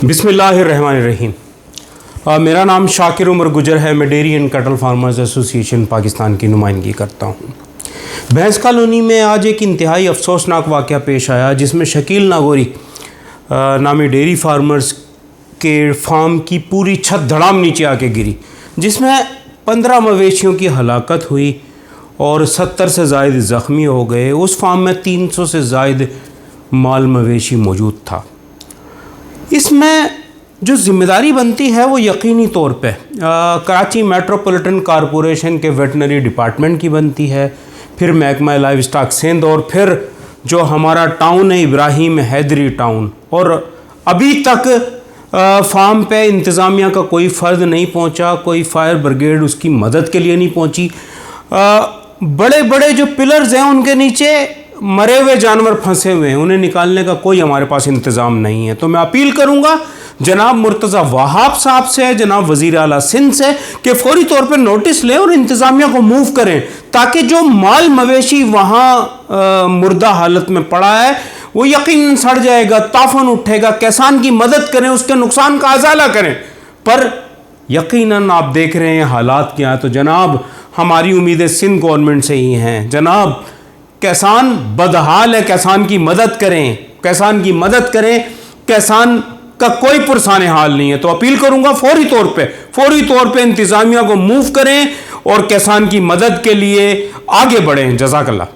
बिस्मिल्लाहिर्रहमानिर्रहीम। मेरा नाम शाकिर उमर गुजर है। मैं dairy and cattle farmers association Pakistan की नुमाइंदगी करता हूँ। भैंस कॉलोनी में आज एक इंतहाई अफसोसनाक वाक़या पेश आया जिसमें शकील नागौरी नामी डेयरी फार्मर्स के फार्म की पूरी छत धड़ाम नीचे आके गिरी, जिसमें 15 मवेशियों की हलाकत हुई और 70 से ज़ायद ज़ख्मी हो गए। उस फार्म में 300 से ज़ायद माल मवेशी मौजूद था। इसमें जो ज़िम्मेदारी बनती है वो यकीनी तौर पे कराची मेट्रोपॉलिटन कॉरपोरेशन के वेटनरी डिपार्टमेंट की बनती है, फिर महकमा लाइव स्टॉक सिंध, और फिर जो हमारा टाउन है इब्राहिम हैदरी टाउन। और अभी तक फार्म पे इंतज़ामिया का कोई फ़र्द नहीं पहुंचा, कोई फायर ब्रिगेड उसकी मदद के लिए नहीं पहुंची। बड़े बड़े जो पिलर्स हैं उनके नीचे मरे हुए जानवर फंसे हुए हैं, उन्हें निकालने का कोई हमारे पास इंतज़ाम नहीं है। तो मैं अपील करूंगा जनाब मुर्तज़ा वहाब साहब से, जनाब वज़ीर आला सिंध से कि फौरी तौर पर नोटिस लें और इंतज़ामिया को मूव करें, ताकि जो माल मवेशी वहाँ मुर्दा हालत में पड़ा है वो यकीनन सड़ जाएगा, ताफन उठेगा। किसान की मदद करें, उसके नुकसान का अज़ाला करें। पर यकीनन आप देख रहे हैं हालात क्या है। तो जनाब हमारी उम्मीदें सिंध गवर्नमेंट से ही हैं। जनाब किसान बदहाल है, किसान की मदद करें, किसान की मदद करें। किसान का कोई पुरसाने हाल नहीं है। तो अपील करूंगा फौरी तौर पे इंतज़ामिया को मूव करें और किसान की मदद के लिए आगे बढ़ें। जज़ाकल्लाह।